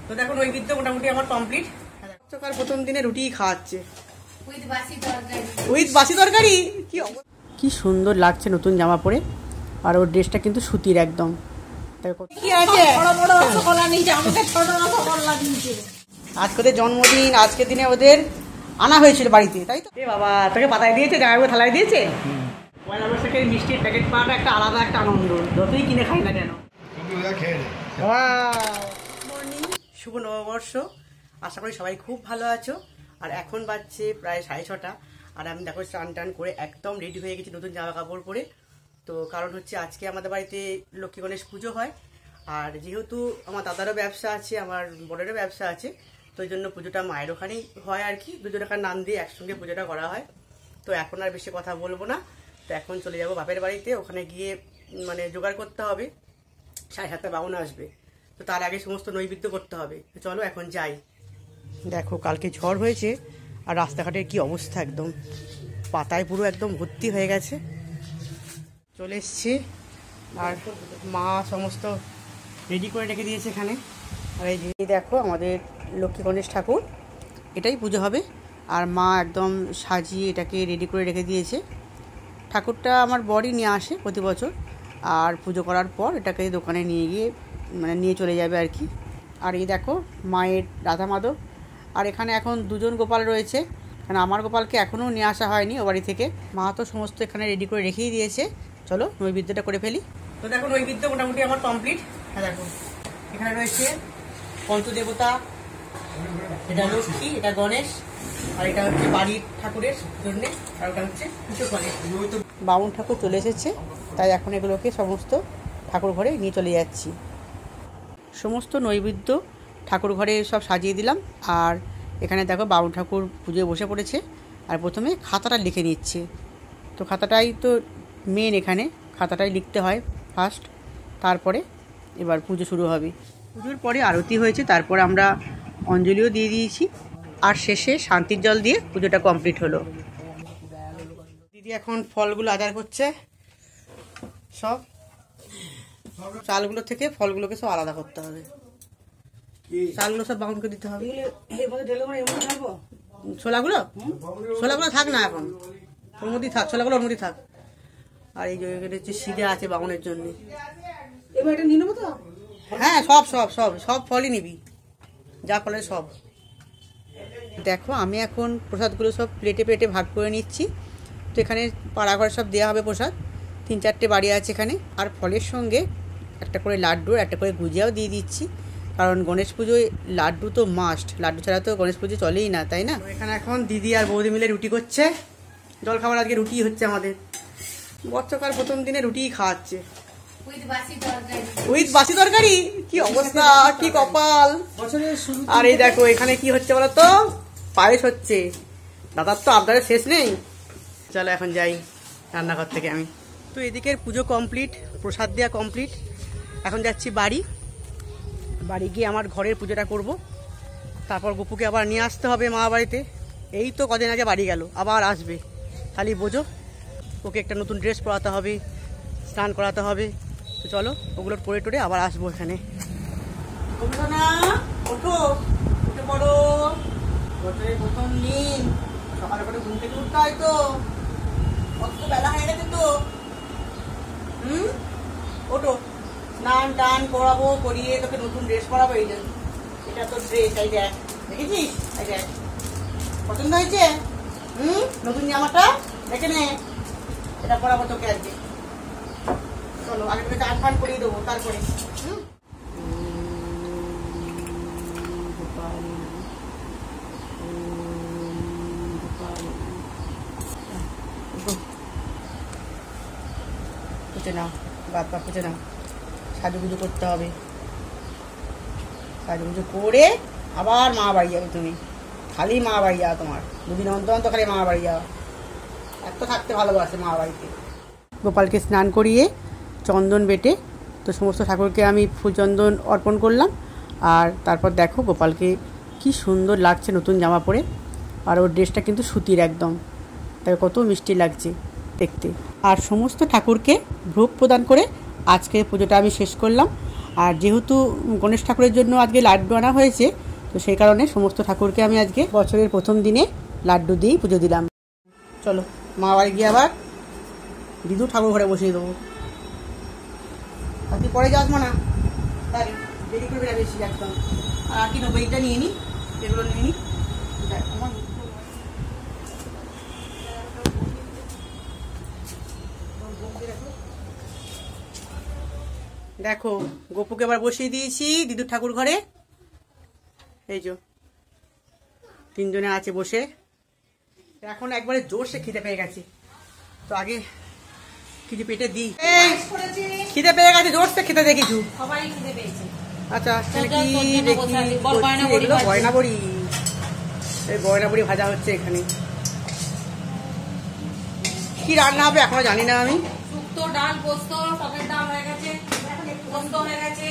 তো দেখো নৈবেদ্য মোটামুটি আমার কমপ্লিট। সকাল প্রথম দিনে রুটি খাওয়াচ্ছে উইথ বাসি তরকারি। কি সুন্দর লাগছে নতুন জামা পরে, আর ওর ড্রেসটা কিন্তু সুতির একদম। কি আছে আজকে ওদের জন্মদিন, আজকের দিনে ওদের আনা হয়েছিল বাড়িতে, তাই তো? বাবা তোকে পাতায় দিয়েছে, জামাইবাবু থালায় দিয়েছে। পয়লা বৈশাখের মিষ্টির প্যাকেট পাওয়াটা একটা আলাদা একটা আনন্দ, যতই কিনে খাই না কেন। মর্নিং, শুভ নববর্ষ। আশা করি সবাই খুব ভালো আছো। আর এখন বাজছে প্রায় 6:30, আর আমি দেখো স্নান টান করে একদম রেডি হয়ে গেছি নতুন জামা কাপড় পরে। তো কারণ হচ্ছে আজকে আমাদের বাড়িতে লক্ষ্মী গণেশ পুজো হয়, আর যেহেতু আমার দাদারও ব্যবসা আছে, আমার বড়েরও ব্যবসা আছে, তো এই জন্য পুজোটা মায়ের ওখানেই হয় আর কি। দুজনের নাম দিয়ে একসঙ্গে পুজোটা করা হয়। তো এখন আর বেশি কথা বলবো না, তো এখন চলে যাব বাপের বাড়িতে। ওখানে গিয়ে মানে জোগাড় করতে হবে, 7:30 বাউন আসবে, তো তার আগে সমস্ত নৈবেদ্য করতে হবে। তো চলো এখন যাই। দেখো কালকে ঝড় হয়েছে, আর রাস্তাঘাটের কি অবস্থা, একদম পাতায় পুরো একদম ভর্তি হয়ে গেছে। চলে এসছি, আর মা সমস্ত রেডি করে রেখে দিয়েছে এখানে। আর এই যে দেখো আমাদের লক্ষ্মী গণেশ ঠাকুর, এটাই পুজো হবে, আর মা একদম সাজিয়ে এটাকে রেডি করে রেখে দিয়েছে। ঠাকুরটা আমার বড়ই নিয়ে আসে প্রতি বছর, আর পুজো করার পর এটাকে দোকানে নিয়ে গিয়ে মানে নিয়ে চলে যাবে আর কি। আর এই দেখো মায়ের রাধা মাধব, আর এখানে এখন দুজন গোপাল রয়েছে, কারণ আমার গোপালকে এখনও নিয়ে আসা হয়নি ও বাড়ি থেকে। মা তো সমস্ত এখানে রেডি করে রেখেই দিয়েছে, চলো নৈবেদ্যটা করে ফেলি। তো দেখো নৈবেদ্য মোটামুটি আমার কমপ্লিট। হ্যাঁ দেখো এখানে রয়েছে পঞ্চদেবতা, এটা লক্ষ্মী, এটা গণেশ, আর এটা হচ্ছে বাড়ির ঠাকুরের জন্য, আর ওটা হচ্ছে বামুন ঠাকুর চলে এসেছে, তাই এখন এগুলোকে সমস্ত ঠাকুর ঘরে নিয়ে চলে যাচ্ছি। সমস্ত নৈবেদ্য ঠাকুর ঘরে সব সাজিয়ে দিলাম, আর এখানে দেখো বামুন ঠাকুর পুজোয় বসে পড়েছে, আর প্রথমে খাতাটা লিখে নিচ্ছে। তো খাতাটাই তো মেন, এখানে খাতাটাই লিখতে হয় ফার্স্ট, তারপরে এবার পুজো শুরু হবে। পুজোর পরে আরতি হয়েছে, তারপর আমরা অঞ্জলিও দিয়ে দিয়েছি, আর শেষে শান্তির জল দিয়ে পুজোটা কমপ্লিট হলো। দিদি এখন ফলগুলো আদার করছে, সব চালগুলো থেকে ফলগুলোকে সব আলাদা করতে হবে। চালগুলো সব বাউনকে দিতে হবে। ছোলাগুলো ছোলাগুলো থাক না, এখন ওর মধ্যেই থাক, ছোলাগুলো ওর মধ্যেই থাক। আর এই যে হচ্ছে সিদে আছে বাউনের জন্য। এবার এটা নিয়ে নেবো তো? হ্যাঁ সব সব সব সব ফলই নিবি, যা ফলের সব। দেখো আমি এখন প্রসাদগুলো সব প্লেটে প্লেটে ভাগ করে নিচ্ছি। তো এখানে পাড়া ঘরে সব দেওয়া হবে প্রসাদ, 3-4টে বাড়ি আছে এখানে। আর ফলের সঙ্গে একটা করে লাড্ডু, একটা করে গুজিয়াও দিয়ে দিচ্ছি, কারণ গণেশ পুজোয় লাড্ডু তো মাস্ট, লাড্ডু ছাড়া তো গণেশ পুজো চলেই না, তাই না? এখানে এখন দিদি আর বৌদি মিলে রুটি করছে, জল খাবার আজকে রুটি হচ্ছে আমাদের। বর্ষকাল প্রথম দিনে রুটিই খাওয়াচ্ছে উইথ বাসি তরকারি। কি অবস্থা, কি কপাল। আর এই দেখো এখানে কি হচ্ছে বলতো, পায়েস হচ্ছে। দাদার তো আবদারের শেষ নেই। চলো এখন যাই রান্নাঘর থেকে আমি। তো এদিকের পুজো কমপ্লিট, প্রসাদ দেওয়া কমপ্লিট, এখন যাচ্ছি বাড়ি। বাড়ি গিয়ে আমার ঘরের পুজোটা করব, তারপর গপুকে আবার নিয়ে আসতে হবে মা বাড়িতে। এই তো কদিন আগে বাড়ি গেল, আবার আসবে, খালি বোঝো। ওকে একটা নতুন ড্রেস পরাতে হবে, স্নান করাতে হবে। তো চলো ওগুলো পরে টোরে আবার আসবো এখানে। না ওঠো, উঠে পড়ো, বছরের প্রথম দিন, সকালে করে ঘুম থেকে উঠতে হয় তো, অত বেলা হয়ে গেছে তো। ওঠো, স্নান টান করাবো, করিয়ে তোকে নতুন ড্রেস পরাবো। এই যে এটা তো ড্রেস, এই দেখ, দেখেছিস? এই দেখ, পছন্দ হয়েছে? নতুন জামাটা দেখে নে, এটা পরাবো তোকে আজকে। চলো আগে তোকে চান ফান করিয়ে দেবো, তারপরে খুঁজে নাও, বাদ পা খুঁজে নাও। সাজুগুজু করতে হবে, সাজুগুজু করে আবার মা বাড়ি যাবে তুমি। খালি মা বাড়ি যাওয়া তোমার, দুদিন অন্তর অন্তর খালি মা বাড়ি যাওয়া। এত থাকতে ভালোবাসে মা বাড়িতে। গোপালকে স্নান করিয়ে চন্দন বেটে তো সমস্ত ঠাকুরকে আমি ফুল চন্দন অর্পণ করলাম। আর তারপর দেখো গোপালকে কি সুন্দর লাগছে নতুন জামা পরে, আর ওর ড্রেসটা কিন্তু সুতির একদম, তাই কত মিষ্টি লাগছে দেখতে। আর সমস্ত ঠাকুরকে ভোগ প্রদান করে আজকে পুজোটা আমি শেষ করলাম। আর যেহেতু গণেশ ঠাকুরের জন্য আজকে লাড্ডু আনা হয়েছে, তো সেই কারণে সমস্ত ঠাকুরকে আমি আজকে বছরের প্রথম দিনে লাড্ডু দিয়েই পুজো দিলাম। চলো মা বাড়ি গিয়ে আবার দিদু ঠাকুর ঘরে বসিয়ে দেবো। আর তুই পরে যাস না, তাই দেরি করবে না বেশি একদম। আর কি নেবো, এইটা নিয়ে নি, এগুলো নিয়ে নি। দেখো গোপুকে আবার বসিয়ে দিয়েছি দিদুর ঠাকুর ঘরে। এই যে তিনজনে আছে বসে। এখন একবারে জোরসে খিদে পেয়ে গেছে, তো আগে কিছু পেটে দিই। খিদে পেয়ে গেছে, জোরসে খেতে দে কিছু। আচ্ছা কি গয়না বড়ি, এই গয়না বড়ি ভাজা হচ্ছে এখানে। কি রান্না হবে এখনো জানি না আমি। ডাল পোস্ত, টকের ডাল হয়ে গেছে, পোস্ত হয়ে গেছে।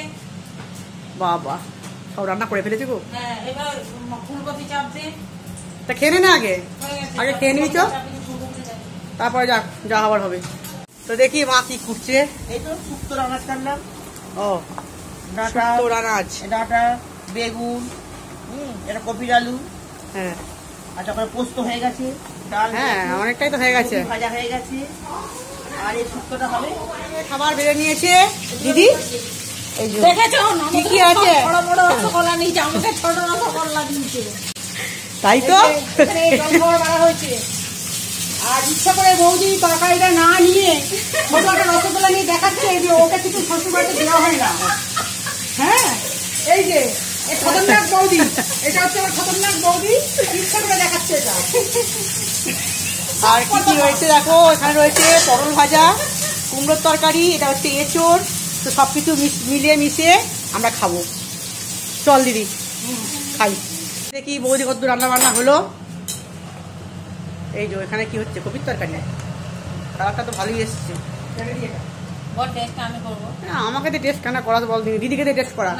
বাবা সব রান্না করে ফেলেছে গো। হ্যাঁ, এবার ফুলকপি চাপ দে। তা খেয়ে নে না, আগে আগে খেয়ে নিবি তো, তারপরে যা হবার হবে। তো দেখি মা কি করছে। এই তো শুক্তো রান্না করলাম। ও শুক্তো আনাজ, ডাঁটা, বেগুন, এটা কপির আলু। হ্যাঁ আর তারপরে পোস্ত হয়ে গেছে, ডাল হ্যাঁ অনেকটাই তো হয়ে গেছে, ভাজা হয়ে গেছে। আর এই শুক্তোটা হবে। খাবার বেড়ে নিয়েছে দিদি। এই যে দেখেছো কি কি আছে, বড় বড় রসগোল্লা নিয়েছে, আমাকে ছোট রসগোল্লা দিয়েছে। তাই তো এখানে এই জলখাবার বাড়া হয়েছে। আর ইচ্ছা করে বৌদি তরকারিটা না নিয়ে ছোট একটা রসগোল্লা নিয়ে দেখাচ্ছে যে ওকে কিছু শ্বশুর বাড়িতে দেওয়া হয় না। হ্যাঁ, এই যে এই খতরনাক বৌদি, এটা হচ্ছে আমার খতরনাক বৌদি, ইচ্ছা করে দেখাচ্ছে এটা। আর কি কি রয়েছে দেখো, এখানে রয়েছে পটল ভাজা, কুমড়োর তরকারি, এটা হচ্ছে এঁচোড়। তো সবকিছু মিলিয়ে মিশিয়ে আমরা খাবো। চল দিদি খাই। দেখি বৌদি কত রান্না বান্না হলো। এই যে এখানে কি হচ্ছে, কপির তরকারি। কালারটা তো ভালোই এসছে। বড় টেস্ট আমি করবো। আমাকে তো টেস্ট কেন করা, বল দিদিকে তো টেস্ট করা।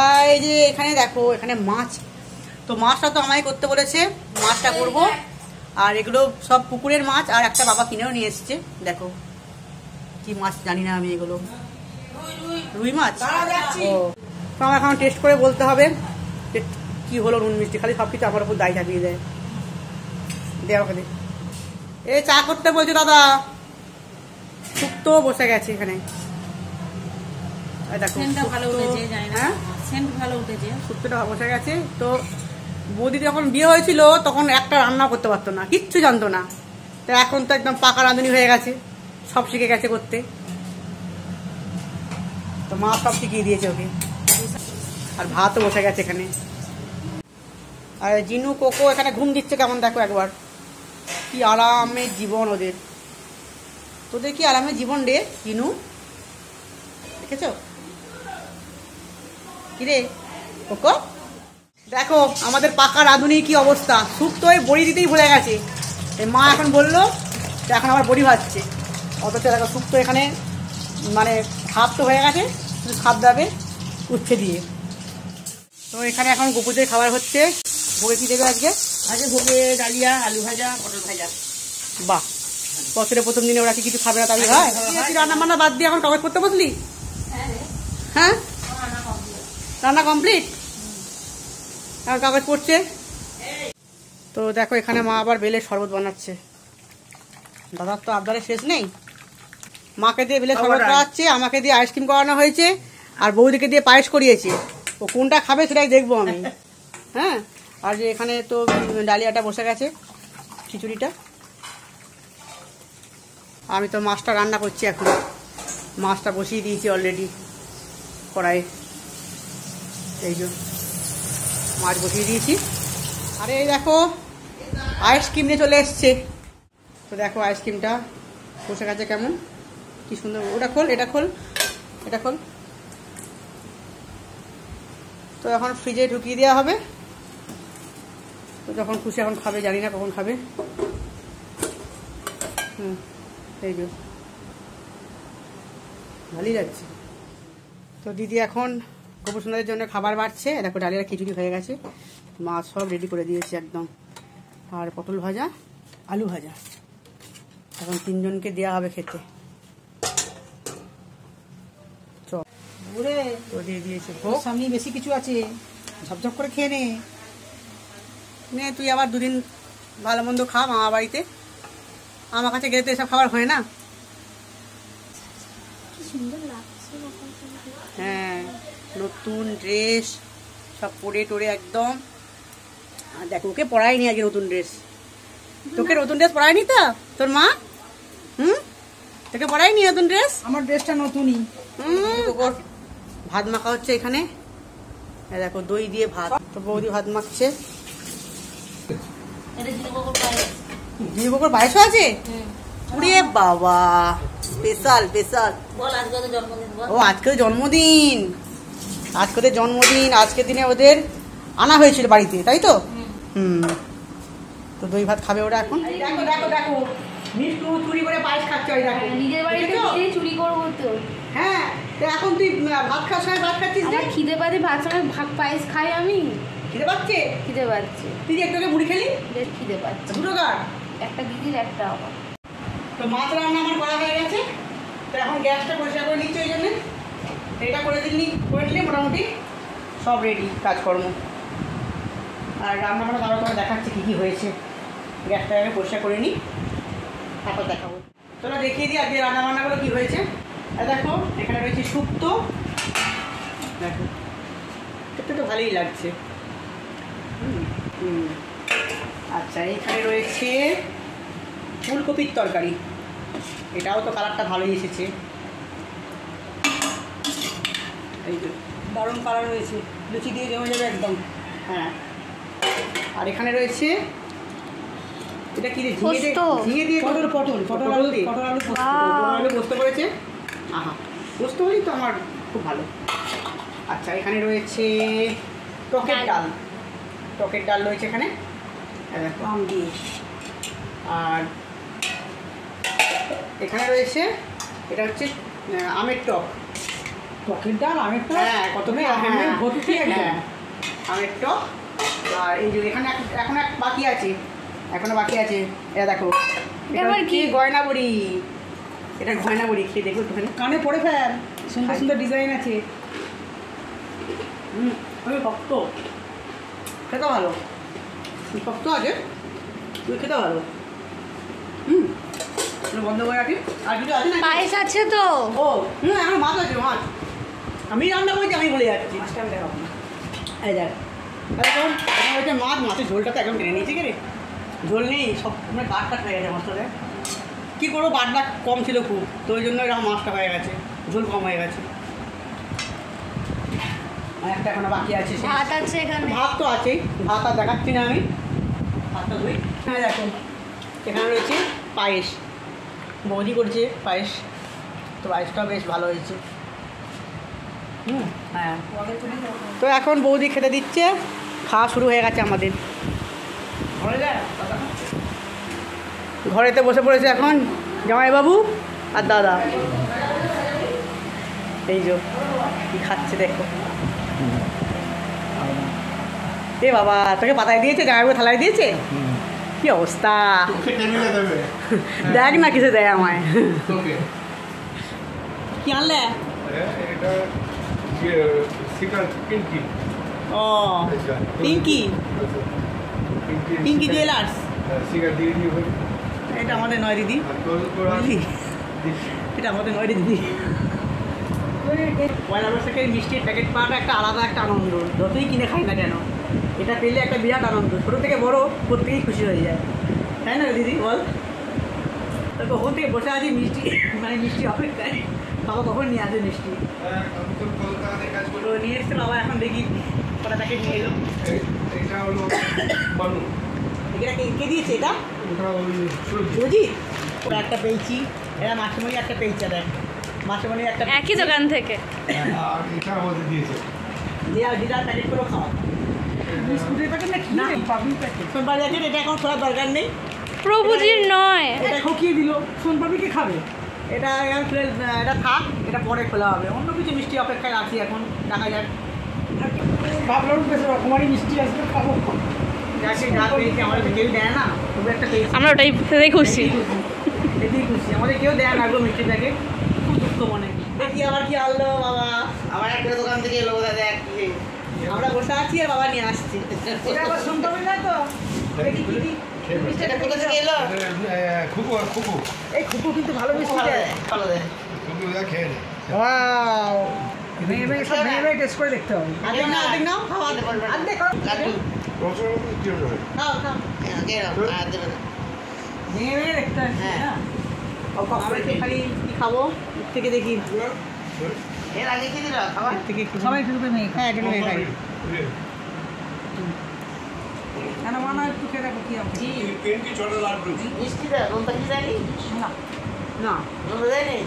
আর এই যে এখানে দেখো, এখানে মাছ। তো মাছটা তো আমায় করতে বলেছে, মাছটা করব। আর এগুলো সব পুকুরের মাছ, আর একটা বাবা কিনেও নিয়ে এসছে। দেখো কি মাছ জানি না আমি, এগুলো রুই মাছ। ও তো আমার এখন টেস্ট করে বলতে হবে কি হলো, নুন মিষ্টি। খালি সব কিছু আমার উপর দায় চাপিয়ে দেয়। দেওয়া ওখানে এ চা করতে বলছে দাদা। শুক্তো বসে গেছে এখানে। সেন্টটা ভালো উঠেছে, জানি না হ্যাঁ সেন্ট ভালো উঠেছে। শুক্তোটা বসে গেছে। তো বৌদি যখন বিয়ে হয়েছিল তখন একটা রান্না করতে পারতো না, কিচ্ছু জানতো না। তো এখন তো একদম পাকা রাঁধুনি হয়ে গেছে, সব শিখে গেছে করতে। তো মা সব শিখিয়ে দিয়েছে ওকে। আর ভাতও বসে গেছে এখানে। আর জিনু কোকো এখানে ঘুম দিচ্ছে কেমন, দেখো একবার। কি আরামের জীবন ওদের। তোদের কি আরামের জীবন রে জিনু, দেখেছ কিরে কোকো? দেখো আমাদের পাকা রাঁধুনির কি অবস্থা, শুক্তো বড়ি দিতেই ভুলে গেছে। এই মা এখন বললো তো এখন আবার বড়ি ভাজছে। অথচ দেখো শুক্তো এখানে মানে ভাত তো হয়ে গেছে, শুধু খাপ দেবে উচ্ছে দিয়ে। তো এখানে এখন গোপুদের খাবার হচ্ছে। ভোগে কি দেবে আজকে? আজকে ভোগে ডালিয়া, আলু ভাজা, পটল ভাজা। বাহ, বছরের প্রথম দিনে ওরা কি কিছু খাবে না তাই হয়? রান্না বান্না বাদ দিয়ে এখন কাগজ করতে বসলি? হ্যাঁ রান্না কমপ্লিট, এখন কাগজ পড়ছে। তো দেখো এখানে মা আবার বেলে শরবত বানাচ্ছে। দাদার তো আবদারে শেষ নেই। মাকে দিয়ে বেলে শরবত করাচ্ছে, আমাকে দিয়ে আইসক্রিম করানো হয়েছে, আর বৌদিকে দিয়ে পায়েস করিয়েছে। ও কোনটা খাবে সেটাই দেখবো আমি। হ্যাঁ, আর যে এখানে তো ডালিয়াটা বসে গেছে, খিচুড়িটা। আমি তো মাছটা রান্না করছি এখন। মাছটা বসিয়ে দিয়েছি অলরেডি কড়াইয়ে। এই যে মাছ বসিয়ে দিয়েছি। আরে এই দেখো আইসক্রিম নিয়ে চলে এসছে। তো দেখো আইসক্রিমটা বসে গেছে কেমন, কি সুন্দর। ওটা খোল, এটা খোল, এটা খোল। তো এখন ফ্রিজে ঢুকিয়ে দেওয়া হবে। তো যখন খুশি এখন খাবে, জানি না কখন খাবে। এই যে ভালোই যাচ্ছে। তো দিদি এখন গোপুসুন্দরের জন্য খাবার বাড়ছে। দেখো ডালিয়ার খিচুড়ি হয়ে গেছে, মাছ সব রেডি করে দিয়েছি একদম। আর পটল ভাজা, আলু ভাজা। এখন তিনজনকে দেওয়া হবে খেতে। ওরে ও দিয়ে দিয়েছে ওর সামনে বেশি কিছু আছে, ঝপঝপ করে খেয়ে নে। নে তুই আবার দুদিন ভালো মন্দ খা মামা বাড়িতে, আমার কাছে গেলে তো এসব খাবার হয় না। হ্যাঁ, নতুন ড্রেস সব পরে টোরে একদম। আর দেখ ওকে পরায়নি আগে নতুন ড্রেস, তোকে নতুন ড্রেস পরায়নি তো তোর মা? তোকে পরায়নি নতুন ড্রেস? আমার ড্রেসটা নতুনই। ভাত মাখা হচ্ছে এখানে, দেখো দই দিয়ে ভাত, তো বৌদি ভাত মাখছে। জিরে পায়েসও আছে? উড়ে বাবা, স্পেশাল স্পেশাল। ও আজকে জন্মদিন, আজকে জন্মদিন, আজকের দিনে ওদের আনা হয়েছিল বাড়িতে, তাই তো? তো দই ভাত খাবে ওরা এখন। দেখো দেখো দেখো, মিষ্টু চুরি করে পায়েস খাচ্ছে, ওই দেখো। নিজের বাড়িতে চুরি করবো তো। হ্যাঁ, তো এখন তুই ভাত খাওয়ার সময় ভাত খাচ্ছিস? আমার খিদে পাতে ভাত সময় পায়েস খাই আমি। খিদে পাচ্ছে? খিদে পাচ্ছে। তুই যে একটু মুড়ি খেলি? বেশ খিদে পাচ্ছে। দুটো গার একটা দিদির একটা আমার। তো মাছ রান্না আমার করা হয়ে গেছে, তো এখন গ্যাসটা পরিষ্কার করে নিচ্ছি, ওই জন্য এটা করে নিলে মোটামুটি সব রেডি কাজকর্ম। আর রান্না বান্না তারপর তোমার দেখাচ্ছে কী কী হয়েছে। গ্যাসটা আগে পরিষ্কার করে নিই, তারপর দেখাবো। চলো দেখিয়ে দিই আজকে রান্না বান্নাগুলো কী হয়েছে। আর দেখো এখানে রয়েছে শুক্তো, দেখো শুক্তো তো ভালোই লাগছে। আচ্ছা, এখানে রয়েছে ফুলকপির তরকারি, এটাও তো কালারটা ভালোই এসেছে, এই যে দারুণ কালার রয়েছে, লুচি দিয়ে জমে যাবে একদম। হ্যাঁ, আর এখানে রয়েছে এটা কি রে, ঝিঙে দিয়ে পটল আলু পোস্ত করেছে। আহা, পোস্ত হলেই তো আমার খুব ভালো। আচ্ছা, এখানে রয়েছে টকের ডাল রয়েছে এখানে আম দিয়ে। আর এখানে রয়েছে এটা হচ্ছে আমের টকের ডাল, আমের টক। হ্যাঁ, কত ভর্তি একদম। হ্যাঁ, আমের টক। আর এই যে এখানে এখন এক বাকি আছে, এখনো বাকি আছে। এটা দেখো, এটা কি গয়না বড়ি, এটা গয়না বড়ি, খেয়ে দেখো একটুখানি। কানে পড়ে ফেল, সুন্দর সুন্দর ডিজাইন আছে। শক্ত, খেতে ভালো, শক্ত আছে, তুই খেতে ভালো। বন্ধ করে রাখি। আর কিছু আছে না? পায়েস আছে তো? ও এখন মাছ আছে, মাছ আমি রান্না করেছি, আমি বলে যাচ্ছি। মাছটা আমি দেখাবো না। এই দেখ, এখন হচ্ছে মাছের ঝোলটা তো একদম টেনে নিয়েছি, কে রে ঝোল নেই, সব মানে বাটটা হয়ে গেছে মাছটা। কী করবো, বাটটা কম ছিল খুব, তো ওই জন্য এরকম মাছটা হয়ে গেছে, ঝোল কম হয়ে গেছে। আর একটা এখনো বাকি আছে, ভাত আছে এখানে। ভাত তো আছেই, ভাত আর দেখাচ্ছি না আমি, ভাতটা ধুই। হ্যাঁ দেখো, এখানে রয়েছে পায়েস, বৌদি করছে পায়েস, তো পায়েসটাও বেশ ভালো হয়েছে। হ্যাঁ, তো এখন বৌদি খেতে দিচ্ছে, খাওয়া শুরু হয়ে গেছে আমাদের। ঘরেতে বসে পড়েছে এখন জামাইবাবু আর দাদা, এই যে কি খাচ্ছে দেখো। এ বাবা, তোকে পাতায় দিয়েছে, জামাইবাবু থালায় দিয়েছে, কি অবস্থা দেখ না, কিছু দেয় আমায়। কি আনলে? ও পিঙ্কি, পিঙ্কি জুয়েলার্স। এটা আমাদের নয় দিদি, এটা আমাদের নয় দিদি। পয়লা বৈশাখের মিষ্টির প্যাকেট পাওয়াটা একটা আলাদা একটা আনন্দ, যতই কিনে খাই না কেন, এটা পেলে একটা বিরাট আনন্দ, ছোটো থেকে বড় প্রত্যেকেই খুশি হয়ে যায়, তাই না দিদি বল? তো কখন থেকে বসে আছি মিষ্টি, মানে মিষ্টি অপেক্ষায়, বাবা কখন নিয়ে আসে মিষ্টি, তো নিয়ে এসছে বাবা। এখন দেখি কটা প্যাকেট নিয়ে এলো। এটা কে দিয়েছে? এটা বুঝি, ওরা একটা পেয়েছি, এরা মাছেমণি একটা পেয়েছে, দেখ মাছেমণি একটা একই দোকান থেকে দিদার প্যাকেট করে খাওয়া, বিস্কুটের প্যাকেট না পাবলিক প্যাকেট, সোনপাপড়ি প্যাকেট। এটা এখন খোলার দরকার নেই, প্রভুজির নয়, এটা ঠকিয়ে দিল। সোনপাপড়িকে খাবে, এটা এখন খুলে, এটা থাক, এটা পরে খোলা হবে। অন্য কিছু মিষ্টি অপেক্ষায় আছি, এখন দেখা যাক। ভাবলাম বেশ রকমারি মিষ্টি আসবে, খাবো। যাকে যা পেয়েছি, আমাদের কেউ দেয় না, তবু একটা পেয়েছি, আমরা ওটাই খুশি। এতেই খুশি, আমাদের কেউ দেয় না গো মিষ্টি প্যাকেট, খুব দুঃখ মনে। কি আবার কি আনলো বাবা, আবার একটা দোকান থেকে এলো দাদা এক আমরা বসে আছি আর বাবা নিয়ে আসছি। এটা আবার শুনতে হবে না তো দেখি কি কি এটা কোথা থেকে এলো? এই খুকু কিন্তু ভালো মিষ্টি ভালো দেয়। দেয়, ভালো দেয়। ওয়াও ভেঙে ভেঙে সব ভেঙে ভেঙে টেস্ট করে দেখতে হবে। অর্ধেক নাও, খাওয়াতে পারবে না। অর্ধেক খাও। লাড্ডু খাও খাও, হ্যাঁ, কে নাও, আর দেবে না। ভেঙে ভেঙে দেখতে হবে। হ্যাঁ। হ্যাঁ আমরা একটুখানি কি খাবো এর থেকে দেখি। এর আগে কি দিল খাবার থেকে একটু সবাই একটু করে ভেঙে খাও। হ্যাঁ একটু নিয়ে খাই। কেন মানা একটু খেয়ে দেখো কি হবে। মিষ্টি দেয়, নোনতা কি দেয়নি? না না নোনতা দেয়নি?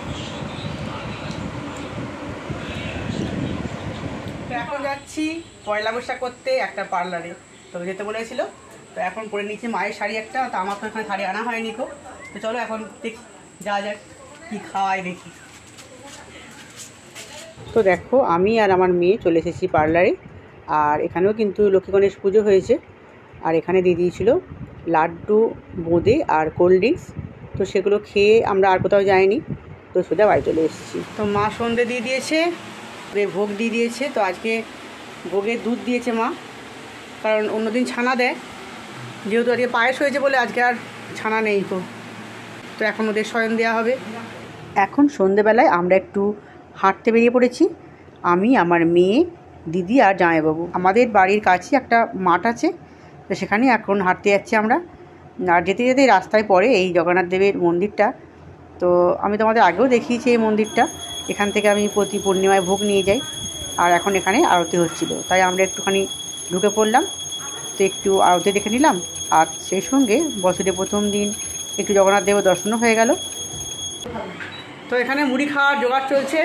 তো এখন যাচ্ছি পয়লা বৈশাখ করতে একটা পার্লারে, তো যেতে বলেছিল। তো এখন পরে নিচ্ছি মায়ের শাড়ি একটা, তো আমার তো এখানে শাড়ি আনা হয়নি কো। তো চলো এখন দেখি যা যাক কী খাওয়াই দেখি। তো দেখো আমি আর আমার মেয়ে চলে এসেছি পার্লারে, আর এখানেও কিন্তু লক্ষ্মী গণেশ পুজো হয়েছে। আর এখানে দিয়ে দিয়েছিল লাড্ডু, বোঁদে আর কোল্ড ড্রিঙ্কস। তো সেগুলো খেয়ে আমরা আর কোথাও যাইনি, তো সোজা বাড়ি চলে এসেছি। তো মা সন্ধে দিয়ে দিয়েছে, ভোগ দিয়ে দিয়েছে। তো আজকে ভোগের দুধ দিয়েছে মা, কারণ অন্যদিন ছানা দেয়, যেহেতু আজকে পায়েস হয়েছে বলে আজকে আর ছানা নেই তো। তো এখন ওদের শয়ন দেওয়া হবে। এখন সন্ধেবেলায় আমরা একটু হাঁটতে বেরিয়ে পড়েছি, আমি, আমার মেয়ে, দিদি আর জামাইবাবু। আমাদের বাড়ির কাছে একটা মাঠ আছে, তো সেখানে এখন হাঁটতে যাচ্ছি আমরা। আর যেতে যেতে রাস্তায় পড়ে এই জগন্নাথ দেবের মন্দিরটা। তো আমি তোমাদের আগেও দেখিয়েছি এই মন্দিরটা। এখান থেকে আমি প্রতি পূর্ণিমায় ভোগ নিয়ে যাই, আর এখন এখানে আরতি হচ্ছিল, তাই আমরা একটুখানি ঢুকে পড়লাম। তো একটু আরতি দেখে নিলাম, আর সেই সঙ্গে বছরের প্রথম দিন একটু জগন্নাথ দেবের দর্শনও হয়ে গেল। তো এখানে মুড়ি খাওয়ার জোগাড় চলছে,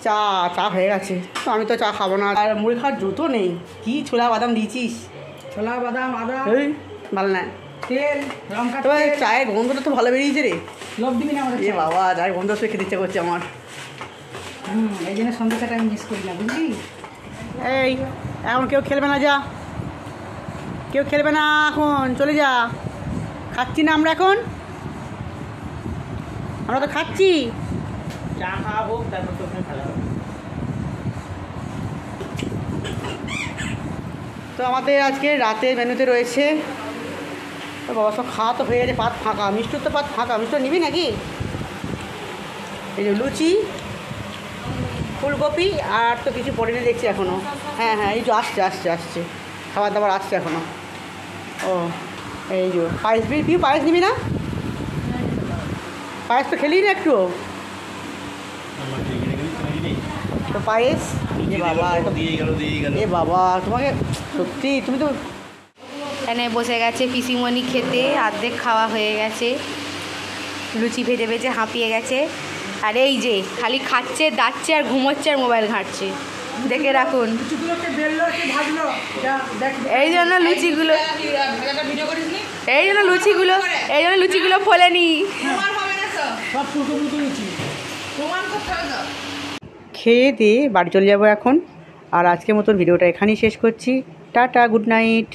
চা হয়ে গেছে। তো আমি তো চা খাবো না, আর মুড়ি খাওয়ার জুতো নেই। কি ছোলা বাদাম দিয়েছিস? ছোলা বাদাম আদা এই ভালো না, তেল লঙ্কা তবে চায়ের গন্ধটা তো ভালো বেরিয়েছে রে। লোভ দিবি না আমাদের এ বাবা, চায়ের গন্ধ শুয়ে খেতে ইচ্ছে করছে আমার। এই জন্য সন্ধ্যাটা আমি মিস করি না বুঝলি। এই এখন কেউ খেলবে না, যা, কেউ খেলবে না এখন, চলে যা। খাচ্ছি না আমরা এখন, আমরা তো খাচ্ছি। চা খাওয়া হোক, তারপর তো ওখানে খেলা হবে। তো আমাদের আজকে রাতের মেনুতে রয়েছে, তো বাবা সব খাওয়া তো হয়ে গেছে, পাত ফাঁকা, মিষ্টির তো পাত ফাঁকা। মিষ্টি নিবি নাকি? এই যে লুচি, ফুলকপি, আর তো কিছু পড়েনি দেখছি এখনও। হ্যাঁ হ্যাঁ, এই তো আসছে খাবার দাবার আসছে এখনও। ও এই যে পায়েস, তুই পায়েস নিবি না? পায়েস তো খেলি না একটু, তো পায়েস। এ বাবা, এ বাবা, তোমাকে সত্যি, তুমি তো এখানে বসে গেছে পিসিমণি খেতে, অর্ধেক খাওয়া হয়ে গেছে, লুচি ভেজে ভেজে হাঁপিয়ে গেছে। আর এই যে খালি খাচ্ছে, দাচ্ছে আর ঘুমোচ্ছে আর মোবাইল ঘাঁটছে, দেখে রাখুন। লুচিগুলোকে বেললো কি ভাজলো দেখ। এই জন্য লুচিগুলো ফোলেনি। সব ফুটো ফুটো লুচি খেয়ে দিয়ে বাড়ি চলে যাবো এখন। আর আজকের মতন ভিডিওটা এখানেই শেষ করছি। Tata, good night.